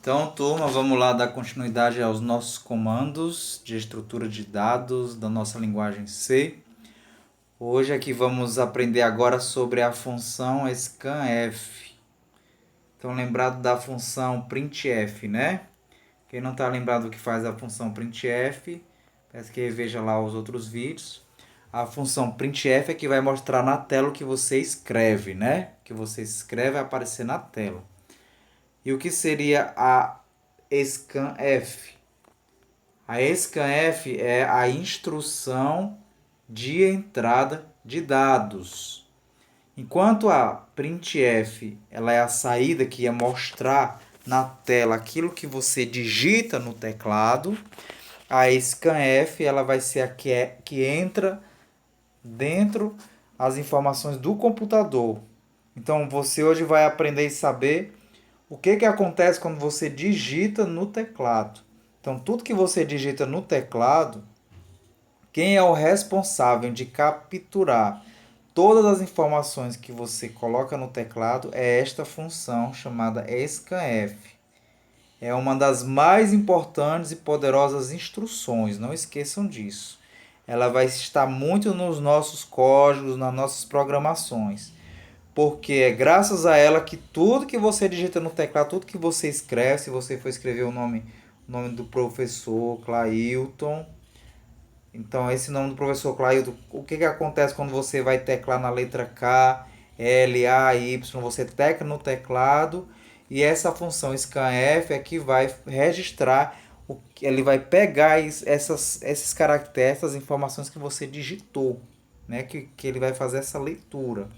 Então, turma, vamos lá dar continuidade aos nossos comandos de estrutura de dados da nossa linguagem C. Hoje aqui vamos aprender agora sobre a função scanf. Então, lembrado da função printf, né? Quem não está lembrado do que faz a função printf, peço que reveja lá os outros vídeos. A função printf é que vai mostrar na tela o que você escreve, né? O que você escreve vai aparecer na tela. E o que seria a scanf? A scanf é a instrução de entrada de dados. Enquanto a printf ela é a saída que ia mostrar na tela aquilo que você digita no teclado, a scanf ela vai ser a que entra dentro as informações do computador. Então você hoje vai aprender e saber o que acontece quando você digita no teclado. Então, tudo que você digita no teclado, quem é o responsável de capturar todas as informações que você coloca no teclado é esta função chamada scanf. É uma das mais importantes e poderosas instruções, não esqueçam disso. Ela vai estar muito nos nossos códigos, nas nossas programações. Porque é graças a ela que tudo que você digita no teclado, tudo que você escreve, se você for escrever o nome do professor Clailton, então esse nome do professor Clailton, o que acontece quando você vai teclar na letra K, L, A, Y, você tecla no teclado e essa função scanf é que vai registrar, ele vai pegar esses caracteres, essas informações que você digitou, né? que ele vai fazer essa leitura.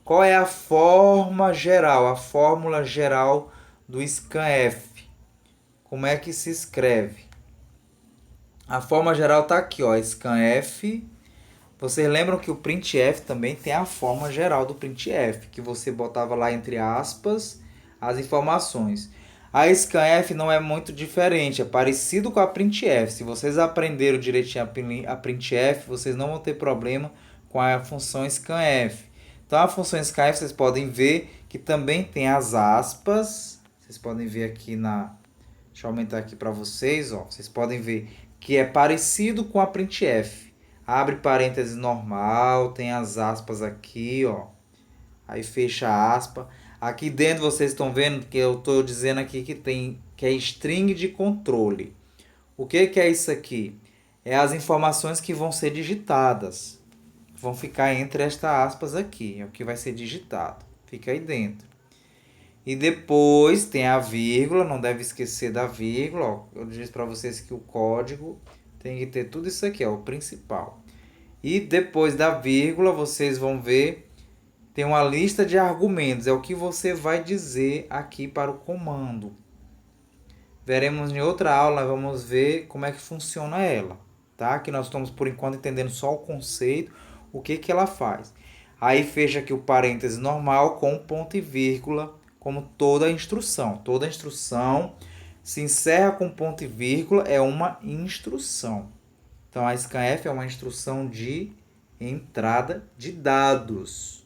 Qual é a forma geral, a fórmula geral do scanf? Como é que se escreve? A forma geral está aqui, ó, scanf. Vocês lembram que o printf também tem a forma geral do printf, que você botava lá entre aspas as informações. A scanf não é muito diferente, é parecido com a printf. Se vocês aprenderam direitinho a printf, vocês não vão ter problema com a função scanf. Então, a função scanf, vocês podem ver que também tem as aspas. Vocês podem ver aqui na... Deixa eu aumentar aqui para vocês. Ó. Vocês podem ver que é parecido com a printf. Abre parênteses normal, tem as aspas aqui, ó. Aí fecha a aspa. Aqui dentro vocês estão vendo que eu estou dizendo aqui que é string de controle. O que é isso aqui? É as informações que vão ser digitadas. Vão ficar entre estas aspas aqui. É o que vai ser digitado. Fica aí dentro. E depois tem a vírgula. Não deve esquecer da vírgula. Ó. Eu disse para vocês que o código tem que ter tudo isso aqui. Ó, o principal. E depois da vírgula vocês vão ver. Tem uma lista de argumentos. É o que você vai dizer aqui para o comando. Veremos em outra aula. Vamos ver como é que funciona ela. Tá? Aqui nós estamos por enquanto entendendo só o conceito. O que ela faz? Aí fecha aqui o parêntese normal com ponto e vírgula, como toda instrução. Toda instrução se encerra com ponto e vírgula, é uma instrução. Então, a scanf é uma instrução de entrada de dados.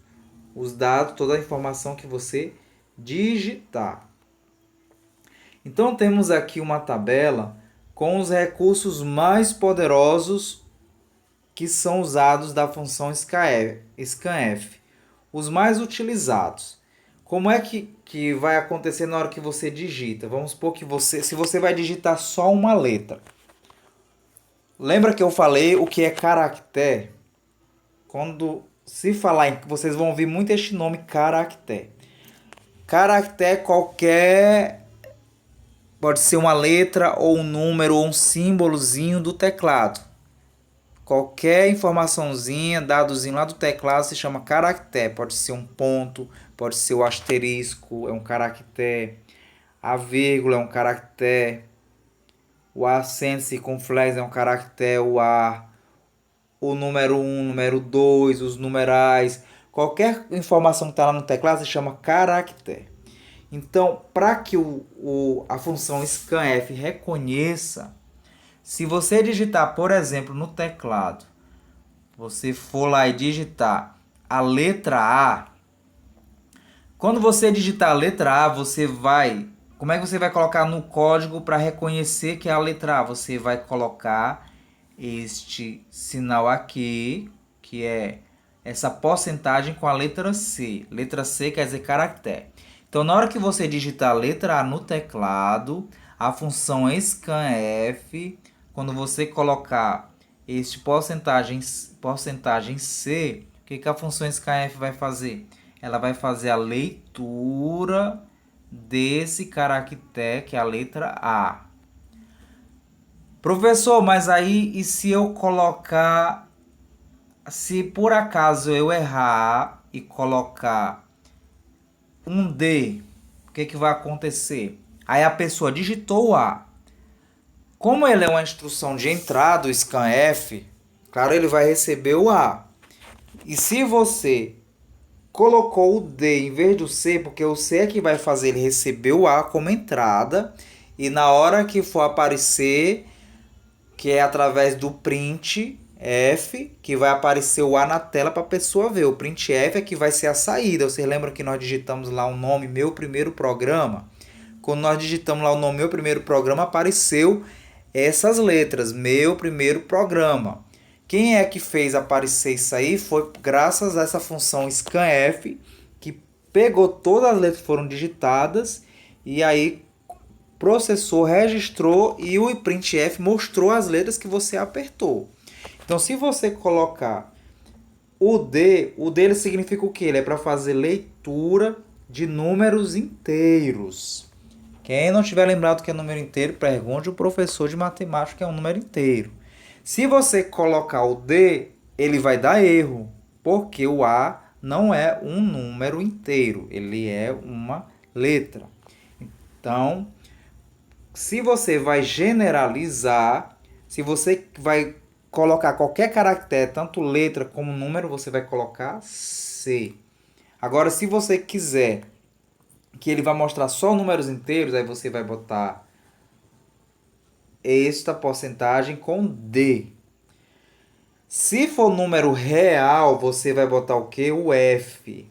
Os dados, toda a informação que você digitar. Então, temos aqui uma tabela com os recursos mais poderosos que são usados da função scanf. Os mais utilizados. Como é que vai acontecer na hora que você digita? Vamos supor que se você vai digitar só uma letra. Lembra que eu falei o que é caractere? Quando se falar, vocês vão ouvir muito este nome caractere. Caractere é qualquer... Pode ser uma letra ou um número ou um símbolozinho do teclado. Qualquer informaçãozinha, dadozinho lá do teclado se chama caractere. Pode ser um ponto, pode ser o asterisco, é um caractere. A vírgula é um caractere. O acento circunflexo é um caractere. O número 1, número 2, os numerais. Qualquer informação que está lá no teclado se chama caractere. Então, para que a função scanf reconheça, se você digitar, por exemplo, no teclado, você for lá e digitar a letra A, quando você digitar a letra A, você vai Como é que você vai colocar no código para reconhecer que é a letra A? Você vai colocar este sinal aqui, que é essa porcentagem com a letra C. Letra C quer dizer caractere. Então, na hora que você digitar a letra A no teclado, a função scanf, quando você colocar este porcentagem C, o que a função scanf vai fazer? Ela vai fazer a leitura desse caractere, que é a letra A. Professor, mas aí e se eu colocar, se por acaso eu errar e colocar um D, o que vai acontecer? Aí a pessoa digitou o A. Como ele é uma instrução de entrada, o scanf, claro, ele vai receber o A. E se você colocou o D em vez do C, porque o C é que vai fazer ele receber o A como entrada, e na hora que for aparecer, que é através do print F, que vai aparecer o A na tela para a pessoa ver. O print F é que vai ser a saída. Vocês lembram que nós digitamos lá o nome Meu Primeiro Programa? Quando nós digitamos lá o nome Meu Primeiro Programa, apareceu essas letras, Meu Primeiro Programa. Quem é que fez aparecer isso aí foi graças a essa função scanf, que pegou todas as letras que foram digitadas e aí processou, registrou e o printf mostrou as letras que você apertou. Então, se você colocar o D ele significa o quê? Ele é para fazer leitura de números inteiros. Quem não tiver lembrado que é número inteiro, pergunte o professor de matemática que é um número inteiro. Se você colocar o D, ele vai dar erro, porque o A não é um número inteiro, ele é uma letra. Então, se você vai generalizar, se você vai colocar qualquer caractere, tanto letra como número, você vai colocar C. Agora, se você quiser que ele vai mostrar só números inteiros, aí você vai botar esta porcentagem com D. Se for número real, você vai botar o quê? O F.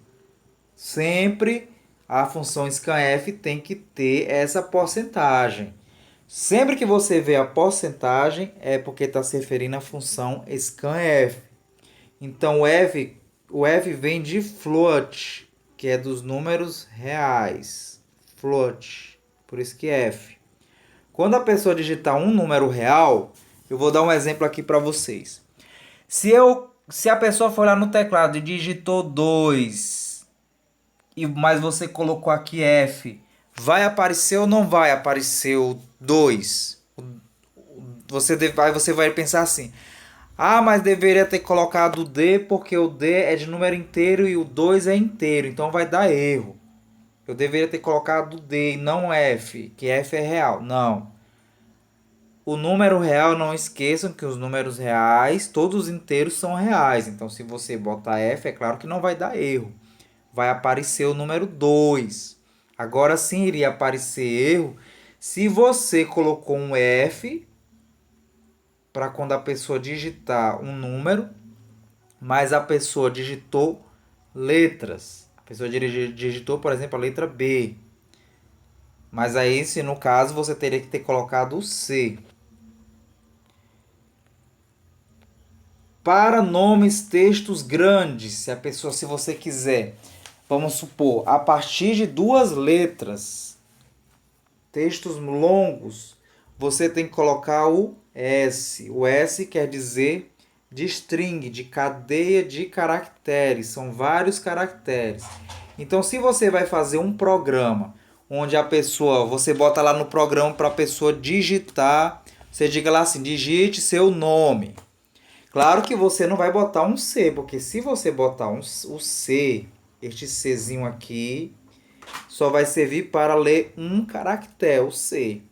Sempre a função scanf tem que ter essa porcentagem. Sempre que você vê a porcentagem, é porque está se referindo à função scanf. Então, o F vem de float, que é dos números reais. Float, por isso que é F. Quando a pessoa digitar um número real, eu vou dar um exemplo aqui para vocês. Se a pessoa for lá no teclado e digitou 2, mas você colocou aqui F, vai aparecer ou não vai aparecer o 2? Você vai pensar assim: ah, mas deveria ter colocado o D porque o D é de número inteiro e o 2 é inteiro, então vai dar erro. Eu deveria ter colocado o D e não F, que F é real. Não. O número real, não esqueçam que os números reais, todos inteiros são reais. Então, se você botar F, é claro que não vai dar erro. Vai aparecer o número 2. Agora sim iria aparecer erro se você colocou um F para quando a pessoa digitar um número, mas a pessoa digitou letras. A pessoa digitou, por exemplo, a letra B. Mas aí, se no caso, você teria que ter colocado o C. Para nomes, textos grandes, se você quiser, vamos supor, a partir de 2 letras, textos longos, você tem que colocar o S. O S quer dizer de string, de cadeia de caracteres, são vários caracteres. Então, se você vai fazer um programa onde você bota lá no programa para a pessoa digitar, você diga lá assim, digite seu nome. Claro que você não vai botar um C, porque se você botar o C, este Czinho aqui, só vai servir para ler um caractere, o C.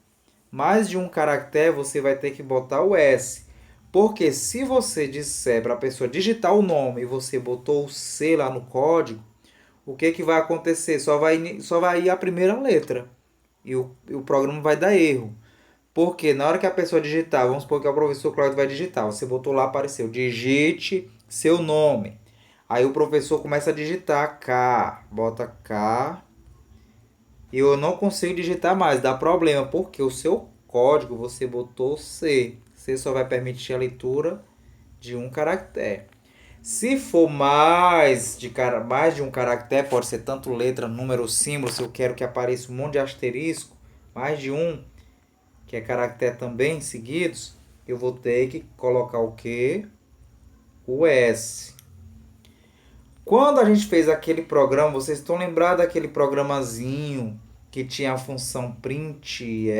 Mais de um caractere, você vai ter que botar o S. Porque se você disser para a pessoa digitar o nome e você botou o C lá no código, o que vai acontecer? Só vai ir a primeira letra. E o programa vai dar erro. Porque na hora que a pessoa digitar, vamos supor que o professor Cláudio vai digitar, você botou lá, apareceu, digite seu nome. Aí o professor começa a digitar K, bota K, e eu não consigo digitar mais, dá problema, porque o seu código você botou C. C só vai permitir a leitura de um caractere. Se for mais de um caractere, pode ser tanto letra, número, símbolo, se eu quero que apareça um monte de asterisco, mais de um, que é caractere também, seguidos, eu vou ter que colocar o quê? O S. Quando a gente fez aquele programa, vocês estão lembrados daquele programazinho que tinha a função printf,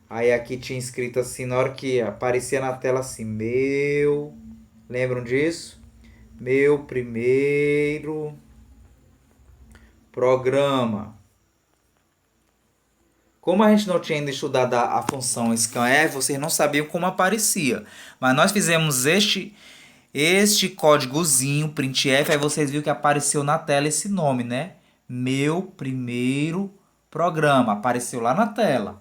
aí aqui tinha escrito assim, na hora que aparecia na tela assim, lembram disso? Meu primeiro programa. Como a gente não tinha ainda estudado a função scanf, vocês não sabiam como aparecia. Mas nós fizemos este códigozinho printf, aí vocês viram que apareceu na tela esse nome, né? Meu primeiro programa. Apareceu lá na tela.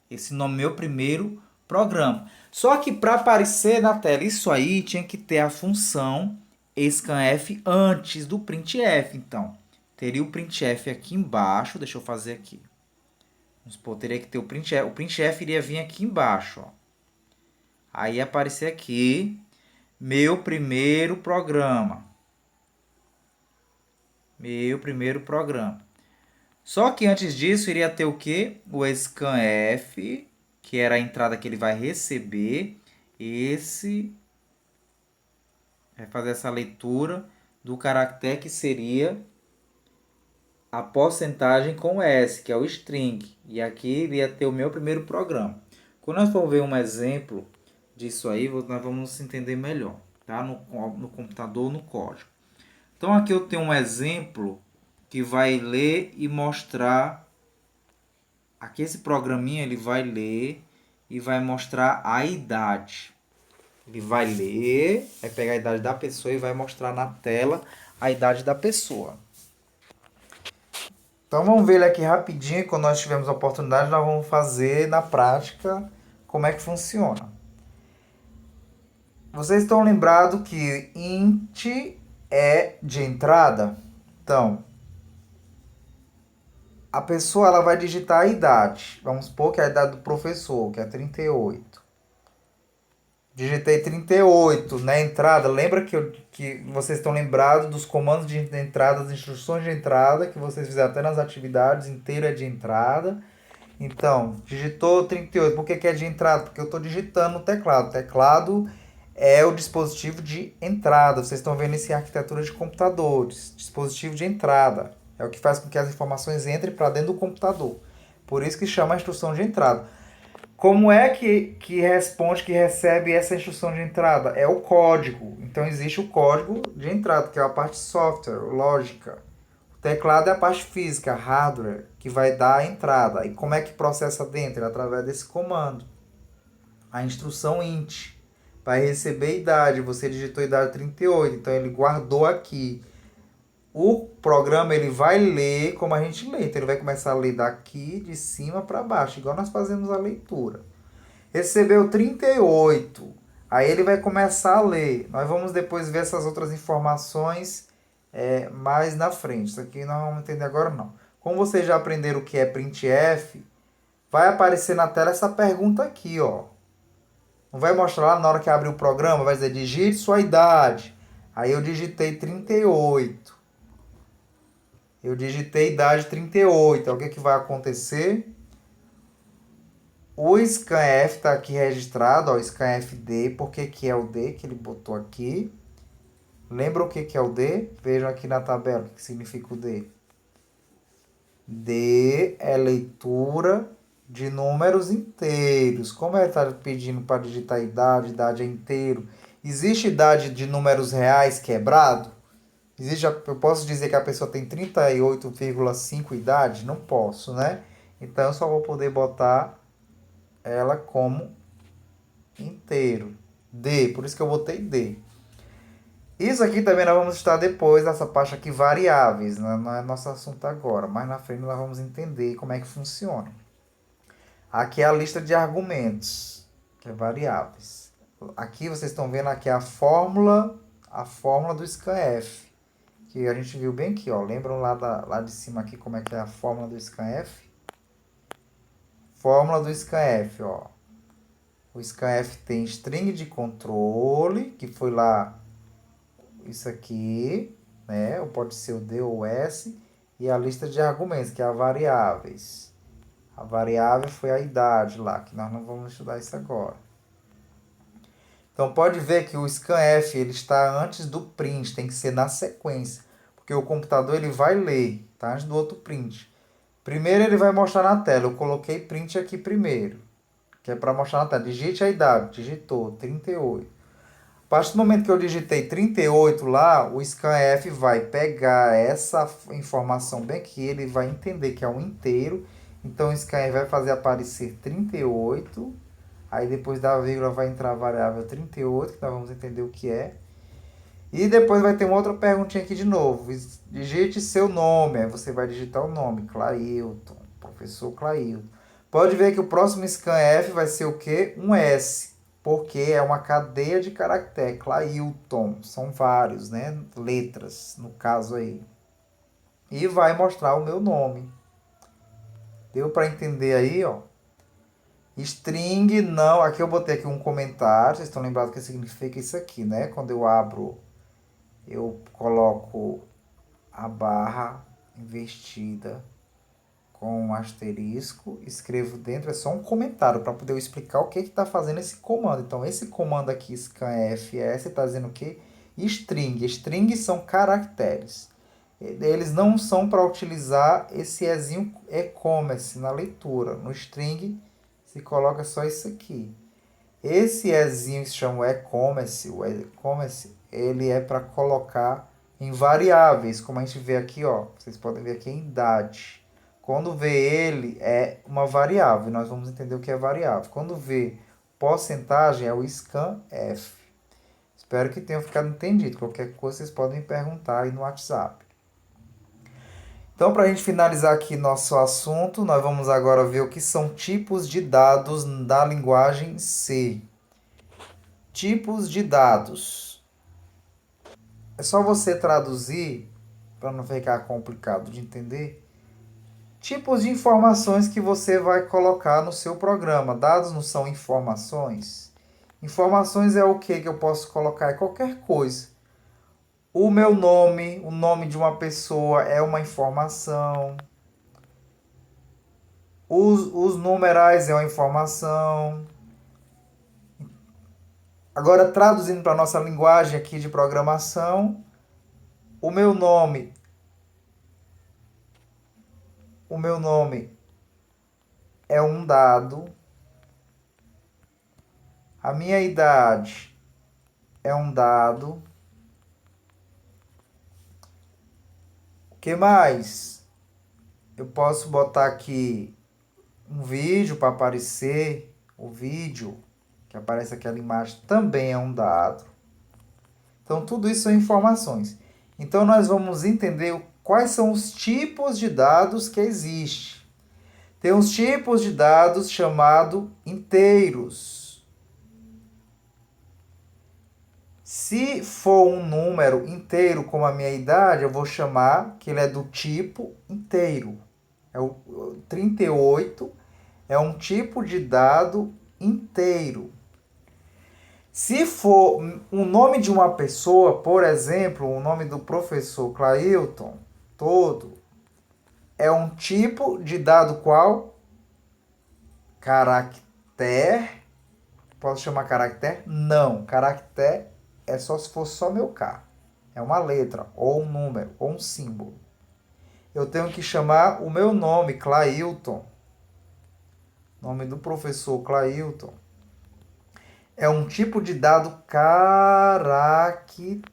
Esse nome, meu primeiro programa. Só que para aparecer na tela isso aí, tinha que ter a função scanf antes do printf. Então, teria o printf aqui embaixo. Deixa eu fazer aqui. Vamos supor, teria que ter o printf. O printf iria vir aqui embaixo, ó. Aí ia aparecer aqui, meu primeiro programa. Meu primeiro programa. Só que antes disso iria ter o quê? O scanf, que era a entrada que ele vai receber. Esse vai fazer essa leitura do caractere que seria a porcentagem com S, que é o string. E aqui iria ter o meu primeiro programa. Quando nós formos ver um exemplo disso aí, nós vamos entender melhor, tá? No computador, no código. Então aqui eu tenho um exemplo que vai ler e mostrar. Aqui esse programinha ele vai ler e vai mostrar a idade. Ele vai ler, vai pegar a idade da pessoa e vai mostrar na tela a idade da pessoa. Então vamos ver ele aqui rapidinho, e quando nós tivermos a oportunidade nós vamos fazer na prática como é que funciona. Vocês estão lembrados que int é de entrada? Então, a pessoa ela vai digitar a idade. Vamos supor que é a idade do professor, que é 38. Digitei 38 na entrada. Lembra que vocês estão lembrados dos comandos de entrada, das instruções de entrada, que vocês fizeram até nas atividades, inteiro é de entrada. Então, digitou 38. Por que é de entrada? Porque eu estou digitando no teclado. O teclado é o dispositivo de entrada. Vocês estão vendo isso em arquitetura de computadores. Dispositivo de entrada. É o que faz com que as informações entrem para dentro do computador. Por isso que chama a instrução de entrada. Como é que responde, que recebe essa instrução de entrada? É o código. Então existe o código de entrada, que é a parte software, lógica. O teclado é a parte física, hardware, que vai dar a entrada. E como é que processa dentro? Através desse comando. A instrução int vai receber idade. Você digitou idade 38, então ele guardou aqui. O programa ele vai ler como a gente lê. Então ele vai começar a ler daqui de cima para baixo, igual nós fazemos a leitura. Recebeu 38. Aí ele vai começar a ler. Nós vamos depois ver essas outras informações mais na frente. Isso aqui nós vamos entender agora não. Como vocês já aprenderam o que é printf, vai aparecer na tela essa pergunta aqui, ó. Não vai mostrar lá na hora que abrir o programa, vai dizer digite sua idade. Aí eu digitei 38. Eu digitei idade 38. Então o que vai acontecer? O scanf está aqui registrado, ó, scanfd. Por que é o D que ele botou aqui? Lembra o que é o D? Vejam aqui na tabela o que significa o D. D é leitura de números inteiros. Como ele está pedindo para digitar idade, idade é inteiro. Existe idade de números reais quebrado? Eu posso dizer que a pessoa tem 38,5 idade? Não posso, né? Então eu só vou poder botar ela como inteiro. D, por isso que eu botei D. Isso aqui também nós vamos estudar depois, nessa parte aqui, variáveis. Não é nosso assunto agora, mas na frente nós vamos entender como é que funciona. Aqui é a lista de argumentos, que é variáveis. Aqui vocês estão vendo aqui a fórmula do scanf, que a gente viu bem aqui, ó. Lembram lá de cima aqui como é que é a fórmula do scanf? Fórmula do scanf, ó. O scanf tem string de controle, que foi lá isso aqui, né? Ou pode ser o D ou S, e a lista de argumentos, que é a variáveis. A variável foi a idade lá, que nós não vamos estudar isso agora. Então pode ver que o scanf ele está antes do print, tem que ser na sequência, porque o computador ele vai ler, tá? Antes do outro print. Primeiro ele vai mostrar na tela, eu coloquei print aqui primeiro, que é para mostrar na tela. Digite a idade, digitou 38. A partir do momento que eu digitei 38 lá, o scanf vai pegar essa informação bem aqui, ele vai entender que é um inteiro, então o scanf vai fazer aparecer 38. Aí depois da vírgula vai entrar a variável 38, que nós vamos entender o que é. E depois vai ter uma outra perguntinha aqui de novo. Digite seu nome. Aí você vai digitar o nome. Clailton. Professor Clailton. Pode ver que o próximo scanf vai ser o quê? Um S. Porque é uma cadeia de caractere. Clailton. São vários, né? Letras, no caso aí. E vai mostrar o meu nome. Deu para entender aí, ó? String não, aqui eu botei aqui um comentário, vocês estão lembrados que significa isso aqui, né? Quando eu abro, eu coloco a barra invertida com um asterisco, escrevo dentro, é só um comentário para poder eu explicar o que está fazendo esse comando. Então, esse comando aqui, scanfs, está dizendo o quê? String. String são caracteres. Eles não são para utilizar esse ezinho e-commerce na leitura. No string, se coloca só isso aqui. Esse ezinho que se chama o e-commerce, ele é para colocar em variáveis, como a gente vê aqui, ó. Vocês podem ver aqui em idade. Quando vê ele, é uma variável. Nós vamos entender o que é variável. Quando vê porcentagem, é o scanf. Espero que tenham ficado entendido. Qualquer coisa, vocês podem me perguntar aí no WhatsApp. Então, para a gente finalizar aqui nosso assunto, nós vamos agora ver o que são tipos de dados da linguagem C. Tipos de dados. É só você traduzir, para não ficar complicado de entender, tipos de informações que você vai colocar no seu programa. Dados não são informações? Informações é o que eu posso colocar? É qualquer coisa. O meu nome, o nome de uma pessoa é uma informação. Os numerais é uma informação. Agora, traduzindo para a nossa linguagem aqui de programação, o meu nome é um dado. A minha idade é um dado. O que mais? Eu posso botar aqui um vídeo para aparecer. O vídeo que aparece aquela imagem também é um dado. Então, tudo isso são informações. Então, nós vamos entender quais são os tipos de dados que existem. Tem uns tipos de dados chamados inteiros. Se for um número inteiro, como a minha idade, eu vou chamar que ele é do tipo inteiro. O 38 é um tipo de dado inteiro. Se for o nome de uma pessoa, por exemplo, o nome do professor Clailton, todo, é um tipo de dado qual? Caractere. Posso chamar caractere? Não. Caractere é só se for só meu K. É uma letra, ou um número, ou um símbolo. Eu tenho que chamar o meu nome, Clailton. Nome do professor Clailton. É um tipo de dado caracteres.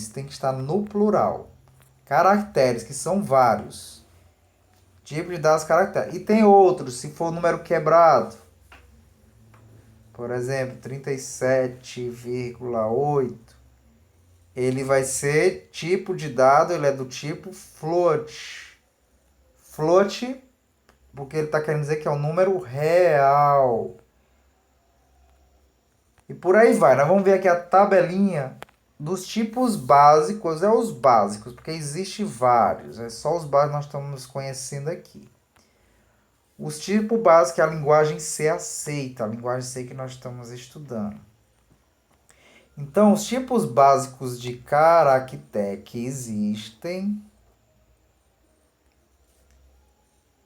Tem que estar no plural. Caracteres, que são vários. Tipo de dados caracteres. E tem outros, se for número quebrado. Por exemplo, 37,8. Ele vai ser tipo de dado, ele é do tipo float. Float, porque ele está querendo dizer que é um número real. E por aí vai. Nós vamos ver aqui a tabelinha dos tipos básicos, é os básicos, porque existe vários, é só os básicos que nós estamos conhecendo aqui. Os tipos básicos é a linguagem C aceita, a linguagem C que nós estamos estudando. Então, os tipos básicos de caractere que existem.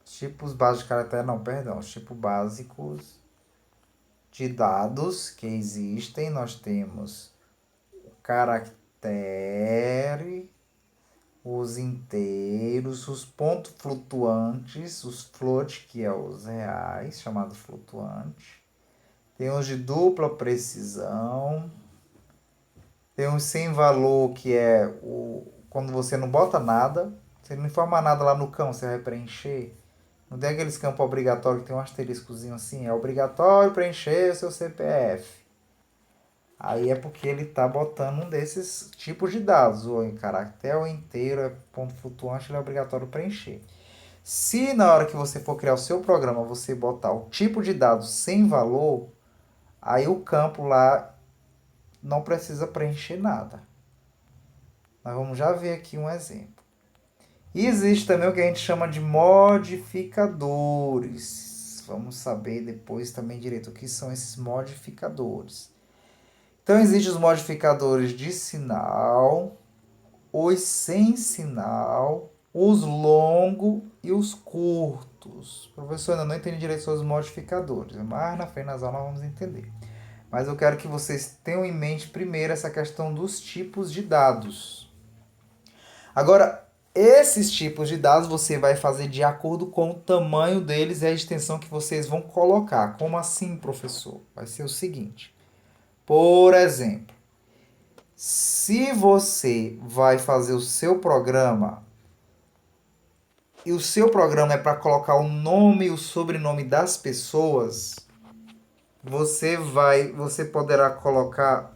Os tipos básicos de caractere, não, perdão. Os tipos básicos de dados que existem, nós temos o caractere, os inteiros, os pontos flutuantes, os float, que é os reais, chamado flutuante. Tem os de dupla precisão. Tem um sem valor, que é quando você não bota nada, você não informa nada lá no campo, você vai preencher. Não tem aqueles campos obrigatórios que tem um asteriscozinho assim, é obrigatório preencher o seu CPF. Aí é porque ele está botando um desses tipos de dados, ou em caractere ou inteiro, é ponto flutuante, ele é obrigatório preencher. Se na hora que você for criar o seu programa, você botar o tipo de dados sem valor, aí o campo lá não precisa preencher nada. Nós vamos já ver aqui um exemplo. E existe também o que a gente chama de modificadores. Vamos saber depois também direito o que são esses modificadores. Então, existem os modificadores de sinal, os sem sinal, os longos e os curtos. Professor, ainda não entendi direito sobre os modificadores, mas na frente nas aulas nós vamos entender. Mas eu quero que vocês tenham em mente primeiro essa questão dos tipos de dados. Agora, esses tipos de dados você vai fazer de acordo com o tamanho deles e a extensão que vocês vão colocar. Como assim, professor? Vai ser o seguinte. Por exemplo, se você vai fazer o seu programa e o seu programa é para colocar o nome e o sobrenome das pessoas, você poderá colocar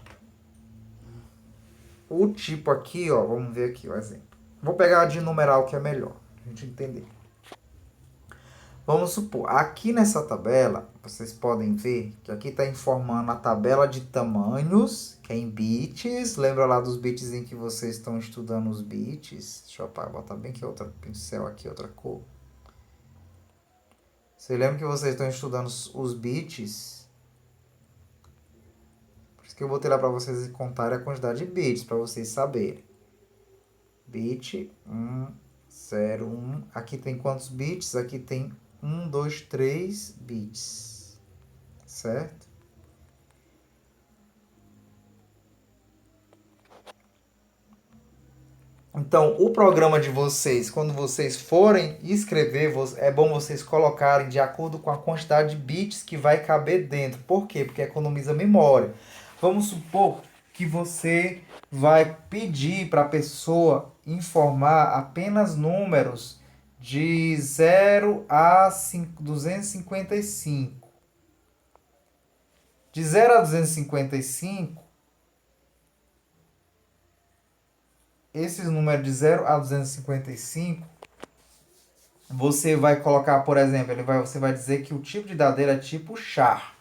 o tipo aqui, ó, vamos ver aqui o exemplo. Vou pegar de numeral que é melhor, a gente entender. Vamos supor, aqui nessa tabela, vocês podem ver que aqui está informando a tabela de tamanhos, que é em bits. Lembra lá dos bits em que vocês estão estudando os bits? Deixa eu botar bem que outra pincel aqui, outra cor. Você lembra que vocês estão estudando os bits? Por isso que eu botei lá para vocês contarem a quantidade de bits, para vocês saberem. Bit 1, 0, 1. Aqui tem quantos bits? Aqui tem 1, 2, 3 bits. Certo? Então, o programa de vocês, quando vocês forem escrever, é bom vocês colocarem de acordo com a quantidade de bits que vai caber dentro. Por quê? Porque economiza memória. Vamos supor que você vai pedir para a pessoa informar apenas números de 0 a 255. De 0 a 255, esses números de 0 a 255, você vai colocar, por exemplo, você vai dizer que o tipo de dadeira é tipo char.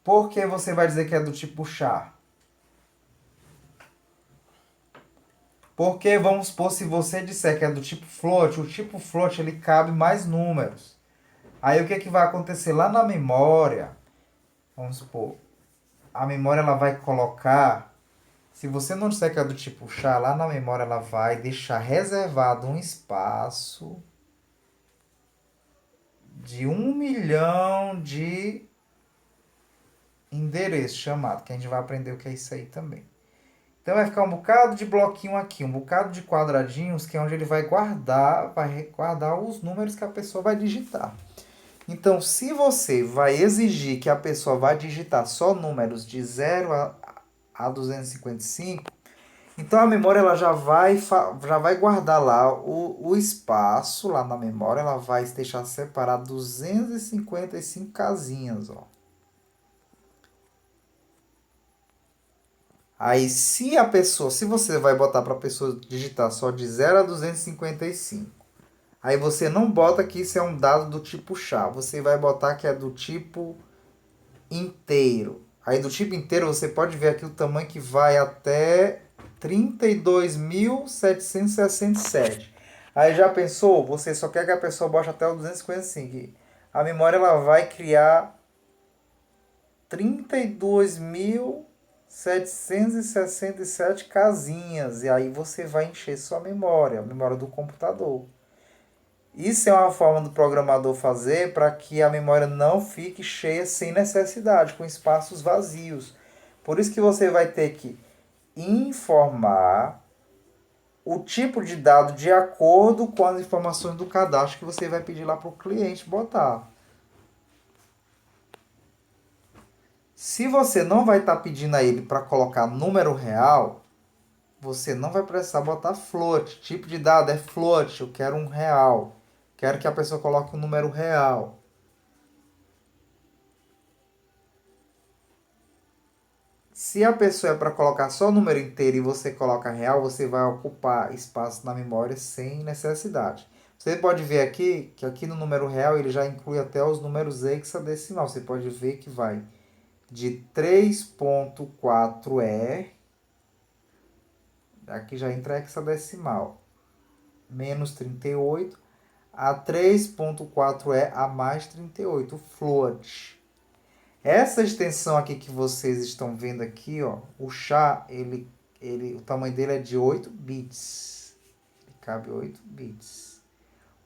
Por que você vai dizer que é do tipo char? Porque, vamos supor, se você disser que é do tipo float, o tipo float ele cabe mais números. Aí o que, que vai acontecer lá na memória? Vamos supor, a memória ela vai colocar, se você não disser que é do tipo char, lá na memória ela vai deixar reservado um espaço de 1 milhão de endereços chamados, que a gente vai aprender o que é isso aí também. Então vai ficar um bocado de bloquinho aqui, um bocado de quadradinhos, que é onde ele vai guardar os números que a pessoa vai digitar. Então, se você vai exigir que a pessoa vá digitar só números de 0 a 255, então a memória ela já vai guardar lá o espaço, lá na memória, ela vai deixar separado 255 casinhas, ó. Aí, se você vai botar para a pessoa digitar só de 0 a 255, aí você não bota que isso é um dado do tipo char, você vai botar que é do tipo inteiro. Aí do tipo inteiro você pode ver aqui o tamanho que vai até 32.767. Aí já pensou? Você só quer que a pessoa bote até o 255. A memória ela vai criar 32.767 casinhas. E aí você vai encher sua memória, a memória do computador. Isso é uma forma do programador fazer para que a memória não fique cheia sem necessidade, com espaços vazios. Por isso que você vai ter que informar o tipo de dado de acordo com as informações do cadastro que você vai pedir lá para o cliente botar. Se você não vai estar pedindo a ele para colocar número real, você não vai precisar botar float. Tipo de dado é float, eu quero um real. Quero que a pessoa coloque um número real. Se a pessoa é para colocar só o número inteiro e você coloca real, você vai ocupar espaço na memória sem necessidade. Você pode ver aqui que aqui no número real ele já inclui até os números hexadecimal. Você pode ver que vai de 3.4E, aqui já entra hexadecimal, menos 38, a 3.4E a mais 38, o float. Essa extensão aqui que vocês estão vendo aqui, ó, o SHA, o tamanho dele é de 8 bits. Ele cabe 8 bits.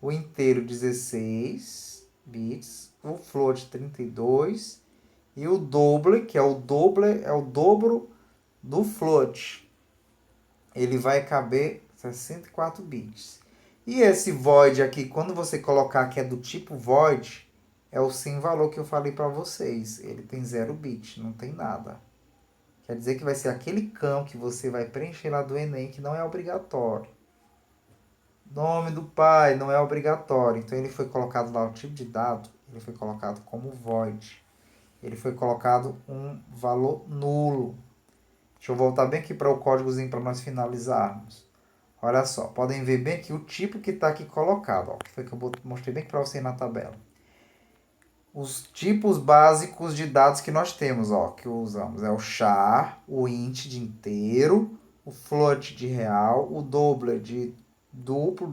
O inteiro 16 bits, o float 32 e o doble, que é o dobro do float. Ele vai caber 64 bits. E esse void aqui, quando você colocar que é do tipo void, é o sem valor que eu falei para vocês. Ele tem 0 bit, não tem nada. Quer dizer que vai ser aquele campo que você vai preencher lá do Enem, que não é obrigatório. Nome do pai não é obrigatório. Então ele foi colocado lá o tipo de dado, ele foi colocado como void. Ele foi colocado um valor nulo. Deixa eu voltar bem aqui para o códigozinho para nós finalizarmos. Olha só, podem ver bem aqui o tipo que está aqui colocado, ó, que foi que eu mostrei bem aqui para você na tabela. Os tipos básicos de dados que nós temos, ó, que usamos, é o char, o int de inteiro, o float de real, o doubler de duplo,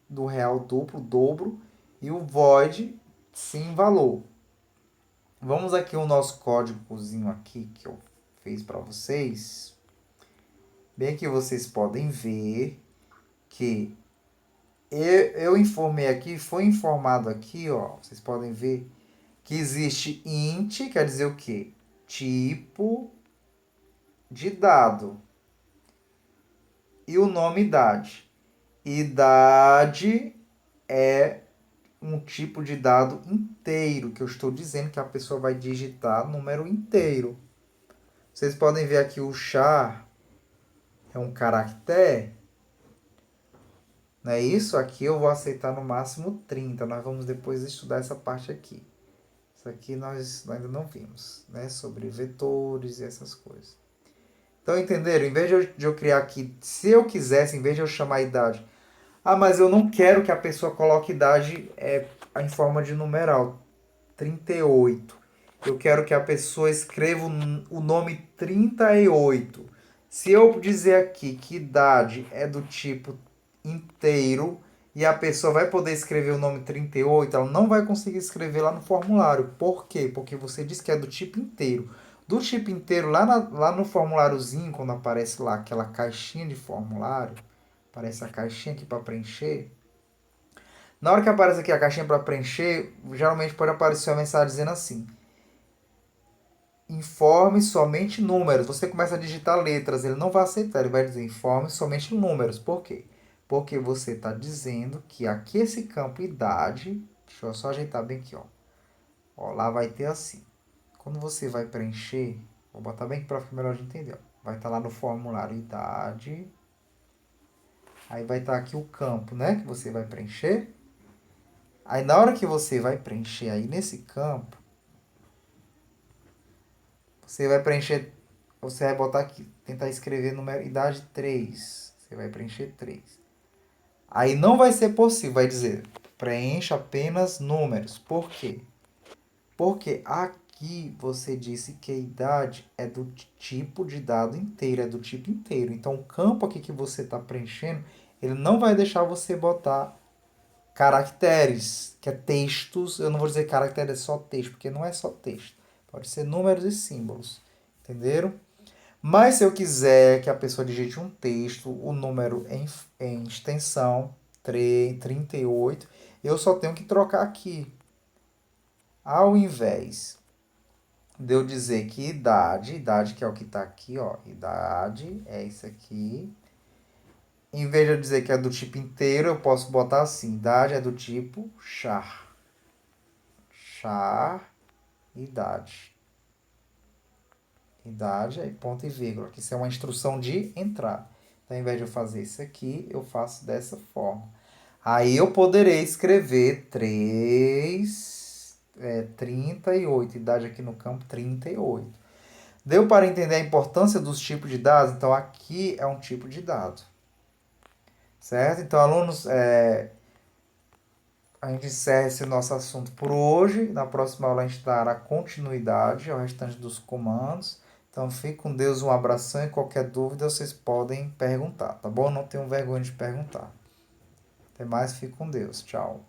do real duplo, dobro, e o void sem valor. Vamos aqui o nosso códigozinho aqui que eu fiz para vocês. Bem que vocês podem ver que eu informei aqui, foi informado aqui, ó, vocês podem ver que existe int, quer dizer o quê? Tipo de dado. E o nome idade. Idade é um tipo de dado inteiro, que eu estou dizendo que a pessoa vai digitar número inteiro. Vocês podem ver aqui o char é um caractere. Não é isso? Aqui eu vou aceitar no máximo 30. Nós vamos depois estudar essa parte aqui. Isso aqui nós ainda não vimos, né? Sobre vetores e essas coisas. Então, entenderam? Em vez de eu criar aqui, se eu quisesse, em vez de eu chamar a idade, mas eu não quero que a pessoa coloque idade em forma de numeral, 38. Eu quero que a pessoa escreva o nome 38. Se eu dizer aqui que idade é do tipo inteiro e a pessoa vai poder escrever o nome 38, ela não vai conseguir escrever lá no formulário. Por quê? Porque você disse que é do tipo inteiro. Do tipo inteiro, lá no formuláriozinho, quando aparece lá aquela caixinha de formulário, aparece a caixinha aqui para preencher. Na hora que aparece aqui a caixinha para preencher, geralmente pode aparecer uma mensagem dizendo assim: informe somente números. Você começa a digitar letras, ele não vai aceitar, ele vai dizer informe somente números. Por quê? Porque você está dizendo que aqui esse campo idade, deixa eu só ajeitar bem aqui, ó, lá vai ter assim. Quando você vai preencher, vou botar bem aqui para ficar melhor de entender, ó. Vai estar lá no formulário idade, aí vai estar aqui o campo, né, que você vai preencher. Aí na hora que você vai preencher aí nesse campo, você vai preencher, você vai botar aqui, tentar escrever número idade 3. Você vai preencher 3. Aí não vai ser possível, vai dizer preencha apenas números. Por quê? Porque aqui você disse que a idade é do tipo de dado inteiro, é do tipo inteiro. Então, o campo aqui que você está preenchendo, ele não vai deixar você botar caracteres, que é textos. Eu não vou dizer caractere é só texto, porque não é só texto. Pode ser números e símbolos. Entenderam? Mas se eu quiser que a pessoa digite um texto, o número em extensão, 38, eu só tenho que trocar aqui. Ao invés de eu dizer que idade que é o que está aqui, ó, idade é isso aqui. Em vez de eu dizer que é do tipo inteiro, eu posso botar assim, idade é do tipo char. Char, idade. Idade, aí ponto e vírgula, que isso é uma instrução de entrada. Então, ao invés de eu fazer isso aqui, eu faço dessa forma. Aí eu poderei escrever 38, idade aqui no campo 38. Deu para entender a importância dos tipos de dados? Então, aqui é um tipo de dado. Certo? Então, alunos, a gente encerra esse nosso assunto por hoje. Na próxima aula a gente dará continuidade ao restante dos comandos. Então, fique com Deus, um abração e qualquer dúvida vocês podem perguntar, tá bom? Não tenham vergonha de perguntar. Até mais, fique com Deus. Tchau.